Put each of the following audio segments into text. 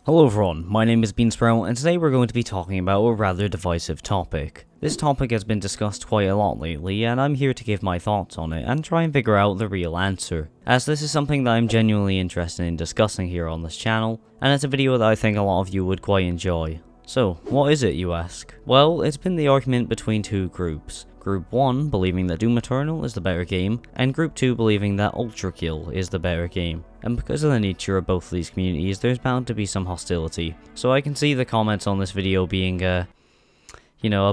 Hello everyone, my name is Beansprout and today we're going to be talking about a rather divisive topic. This topic has been discussed quite a lot lately and I'm here to give my thoughts on it and try and figure out the real answer, as this is something that I'm genuinely interested in discussing here on this channel, and it's a video that I think a lot of you would quite enjoy. So, what is it, you ask? Well, it's been the argument between two groups. Group 1 believing that Doom Eternal is the better game, and Group 2 believing that ULTRAKILL is the better game. And because of the nature of both of these communities, there's bound to be some hostility. So I can see the comments on this video being, a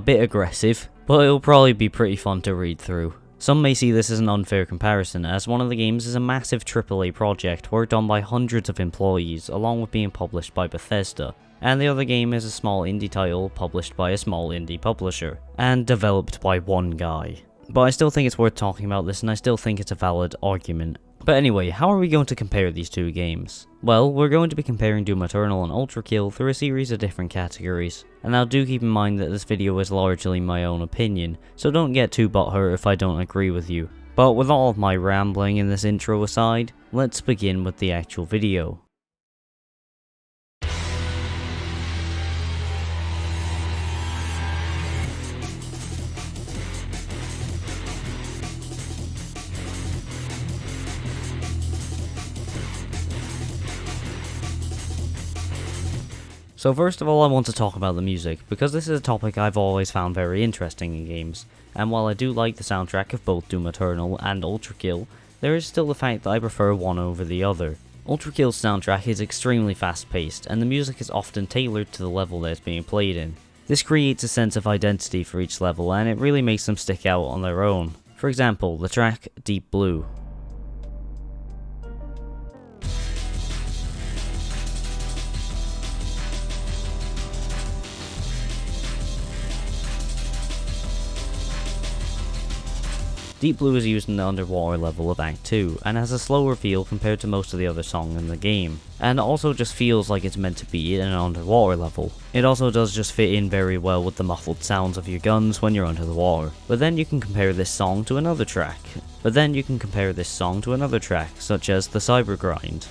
bit aggressive, but it'll probably be pretty fun to read through. Some may see this as an unfair comparison, as one of the games is a massive AAA project worked on by hundreds of employees, along with being published by Bethesda, and the other game is a small indie title published by a small indie publisher, and developed by one guy. But I still think it's worth talking about this, and I still think it's a valid argument. But anyway, how are we going to compare these two games? Well, we're going to be comparing Doom Eternal and ULTRAKILL through a series of different categories. And now do keep in mind that this video is largely my own opinion, so don't get too butthurt if I don't agree with you. But with all of my rambling in this intro aside, let's begin with the actual video. So first of all, I want to talk about the music, because this is a topic I've always found very interesting in games, and while I do like the soundtrack of both Doom Eternal and ULTRAKILL, there is still the fact that I prefer one over the other. ULTRAKILL's soundtrack is extremely fast paced, and the music is often tailored to the level that it's being played in. This creates a sense of identity for each level, and it really makes them stick out on their own. For example, the track Deep Blue. Deep Blue is used in the underwater level of Act 2, and has a slower feel compared to most of the other songs in the game, and also just feels like it's meant to be in an underwater level. It also does just fit in very well with the muffled sounds of your guns when you're under the water. But then you can compare this song to another track, such as the Cyber Grind.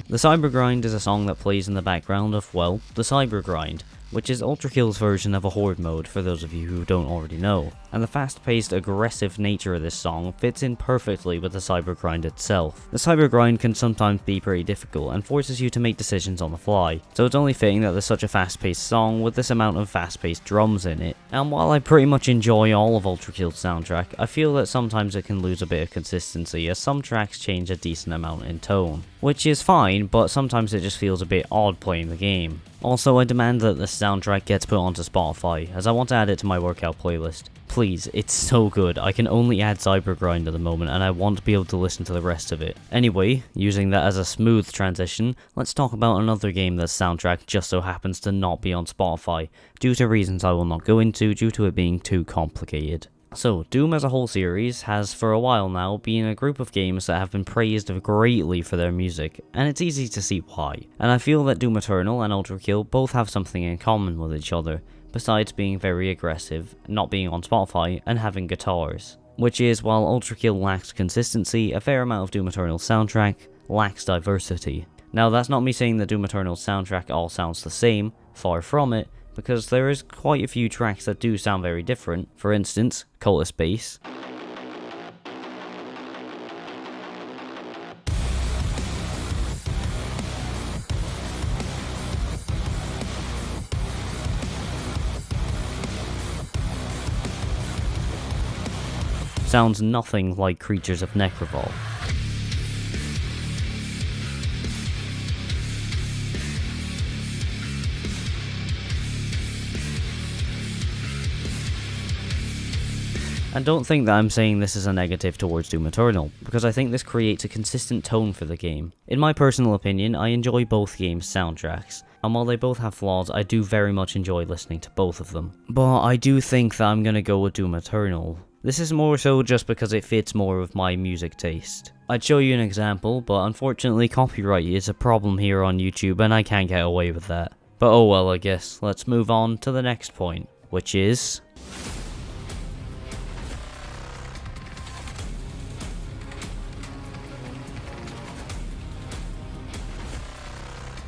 The Cyber Grind is a song that plays in the background of, well, the Cyber Grind, which is ULTRAKILL's version of a horde mode for those of you who don't already know. And the fast-paced, aggressive nature of this song fits in perfectly with the Cyber Grind itself. The Cyber Grind can sometimes be pretty difficult and forces you to make decisions on the fly, so it's only fitting that there's such a fast-paced song with this amount of fast-paced drums in it. And while I pretty much enjoy all of ULTRAKILL's soundtrack, I feel that sometimes it can lose a bit of consistency as some tracks change a decent amount in tone. Which is fine, but sometimes it just feels a bit odd playing the game. Also, I demand that the soundtrack gets put onto Spotify, as I want to add it to my workout playlist. Please, it's so good. I can only add Cyber Grind at the moment, and I want to be able to listen to the rest of it. Anyway, using that as a smooth transition, let's talk about another game that's soundtrack just so happens to not be on Spotify, due to reasons I will not go into due to it being too complicated. So, Doom as a whole series has for a while now been a group of games that have been praised greatly for their music, and it's easy to see why. And I feel that Doom Eternal and ULTRAKILL both have something in common with each other, besides being very aggressive, not being on Spotify, and having guitars. Which is, while ULTRAKILL lacks consistency, a fair amount of Doom Eternal's soundtrack lacks diversity. Now, that's not me saying that Doom Eternal's soundtrack all sounds the same, far from it, because there is quite a few tracks that do sound very different. For instance, Cultist bass. Sounds nothing like Creatures of Nekravol. And don't think that I'm saying this is a negative towards Doom Eternal, because I think this creates a consistent tone for the game. In my personal opinion, I enjoy both games' soundtracks, and while they both have flaws, I do very much enjoy listening to both of them. But I do think that I'm gonna go with Doom Eternal. This is more so just because it fits more with my music taste. I'd show you an example, but unfortunately copyright is a problem here on YouTube and I can't get away with that. But oh well, I guess. Let's move on to the next point, which is...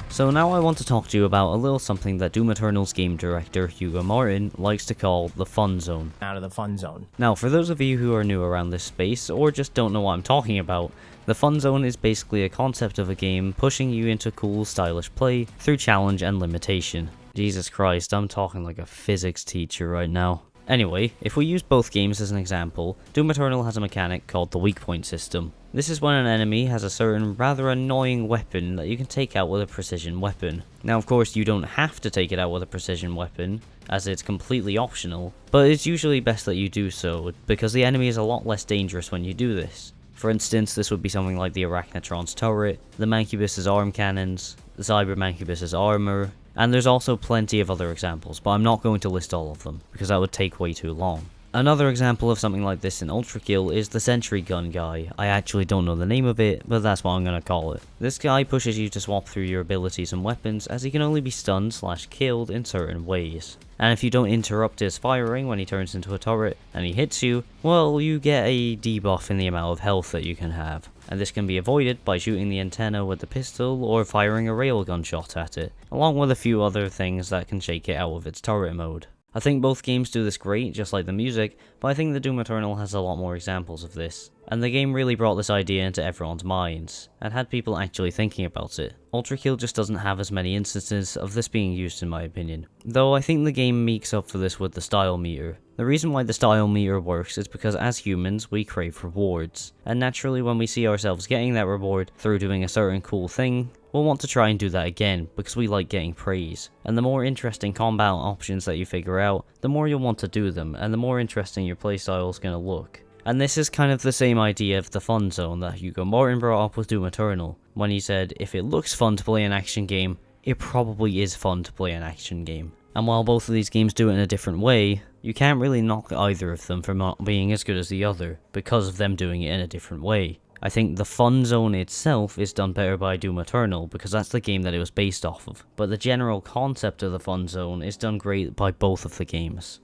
So now I want to talk to you about a little something that Doom Eternal's game director, Hugo Martin, likes to call the fun zone. Out of the fun zone. Now, for those of you who are new around this space, or just don't know what I'm talking about, the fun zone is basically a concept of a game pushing you into cool, stylish play through challenge and limitation. Jesus Christ, I'm talking like a physics teacher right now. Anyway, if we use both games as an example, Doom Eternal has a mechanic called the weak point system. This is when an enemy has a certain rather annoying weapon that you can take out with a precision weapon. Now of course you don't have to take it out with a precision weapon, as it's completely optional, but it's usually best that you do so, because the enemy is a lot less dangerous when you do this. For instance, this would be something like the Arachnotron's turret, the Mancubus's arm cannons, the Cyber Mancubus's armor, and there's also plenty of other examples, but I'm not going to list all of them, because that would take way too long. Another example of something like this in ULTRAKILL is the Sentry Gun guy. I actually don't know the name of it, but that's what I'm going to call it. This guy pushes you to swap through your abilities and weapons, as he can only be stunned / killed in certain ways. And if you don't interrupt his firing when he turns into a turret and he hits you, well, you get a debuff in the amount of health that you can have. And this can be avoided by shooting the antenna with the pistol or firing a railgun shot at it, along with a few other things that can shake it out of its turret mode. I think both games do this great, just like the music, but I think the Doom Eternal has a lot more examples of this. And the game really brought this idea into everyone's minds, and had people actually thinking about it. ULTRAKILL just doesn't have as many instances of this being used in my opinion. Though I think the game makes up for this with the style meter. The reason why the style meter works is because as humans, we crave rewards. And naturally when we see ourselves getting that reward through doing a certain cool thing, we'll want to try and do that again, because we like getting praise. And the more interesting combat options that you figure out, the more you'll want to do them, and the more interesting your playstyle is going to look. And this is kind of the same idea of the fun zone that Hugo Martin brought up with Doom Eternal, when he said, if it looks fun to play an action game, it probably is fun to play an action game. And while both of these games do it in a different way, you can't really knock either of them for not being as good as the other, because of them doing it in a different way. I think the fun zone itself is done better by Doom Eternal, because that's the game that it was based off of, but the general concept of the fun zone is done great by both of the games.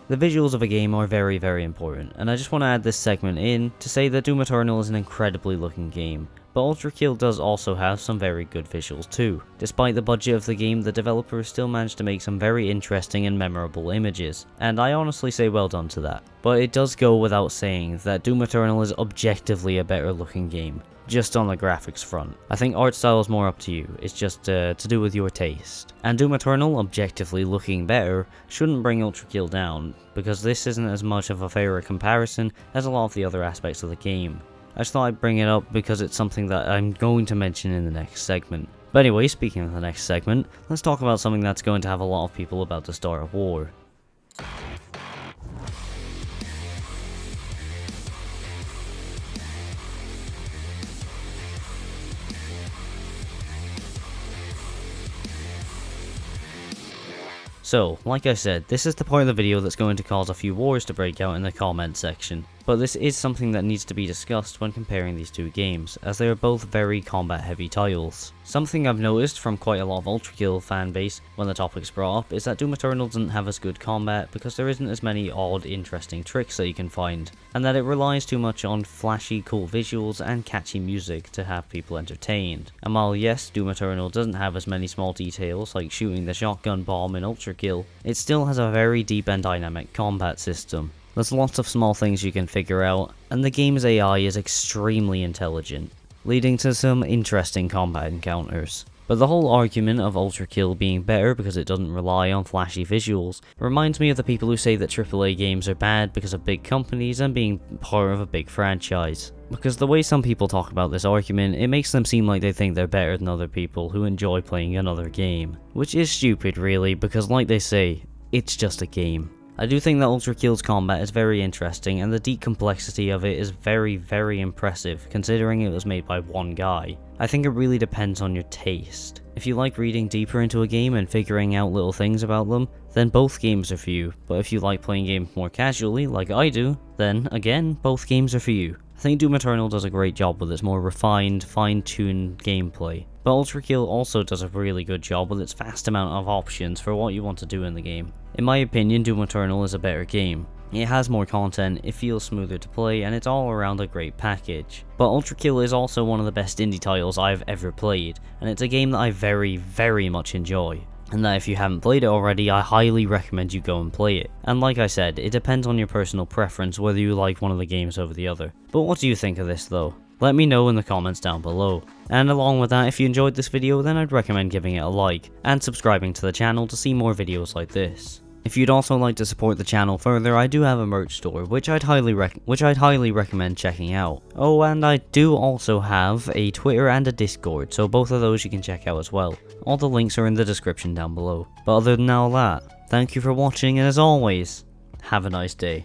The visuals of a game are very, very important, and I just want to add this segment in to say that Doom Eternal is an incredibly looking game, but ULTRAKILL does also have some very good visuals too. Despite the budget of the game, the developers still managed to make some very interesting and memorable images, and I honestly say well done to that. But it does go without saying that Doom Eternal is objectively a better looking game, just on the graphics front. I think art style is more up to you, it's just to do with your taste. And Doom Eternal objectively looking better shouldn't bring ULTRAKILL down, because this isn't as much of a fairer comparison as a lot of the other aspects of the game. I just thought I'd bring it up because it's something that I'm going to mention in the next segment. But anyway, speaking of the next segment, let's talk about something that's going to have a lot of people about to start a war. So, like I said, this is the part of the video that's going to cause a few wars to break out in the comment section. But this is something that needs to be discussed when comparing these two games, as they are both very combat heavy titles. Something I've noticed from quite a lot of ULTRAKILL fanbase when the topic's brought up is that Doom Eternal doesn't have as good combat because there isn't as many odd, interesting tricks that you can find, and that it relies too much on flashy, cool visuals and catchy music to have people entertained. And while yes, Doom Eternal doesn't have as many small details like shooting the shotgun bomb in ULTRAKILL, it still has a very deep and dynamic combat system. There's lots of small things you can figure out, and the game's AI is extremely intelligent, leading to some interesting combat encounters. But the whole argument of ULTRAKILL being better because it doesn't rely on flashy visuals reminds me of the people who say that AAA games are bad because of big companies and being part of a big franchise. Because the way some people talk about this argument, it makes them seem like they think they're better than other people who enjoy playing another game. Which is stupid really, because like they say, it's just a game. I do think that ULTRAKILL's combat is very interesting, and the deep complexity of it is very, very impressive, considering it was made by one guy. I think it really depends on your taste. If you like reading deeper into a game and figuring out little things about them, then both games are for you, but if you like playing games more casually, like I do, then again, both games are for you. I think Doom Eternal does a great job with its more refined, fine-tuned gameplay, but ULTRAKILL also does a really good job with its vast amount of options for what you want to do in the game. In my opinion, Doom Eternal is a better game. It has more content, it feels smoother to play, and it's all around a great package. But ULTRAKILL is also one of the best indie titles I've ever played, and it's a game that I very, very much enjoy. And that if you haven't played it already, I highly recommend you go and play it. And like I said, it depends on your personal preference whether you like one of the games over the other. But what do you think of this though? Let me know in the comments down below. And along with that, if you enjoyed this video, then I'd recommend giving it a like, and subscribing to the channel to see more videos like this. If you'd also like to support the channel further, I do have a merch store, which I'd highly recommend checking out. Oh, and I do also have a Twitter and a Discord, so both of those you can check out as well. All the links are in the description down below. But other than all that, thank you for watching, and as always, have a nice day.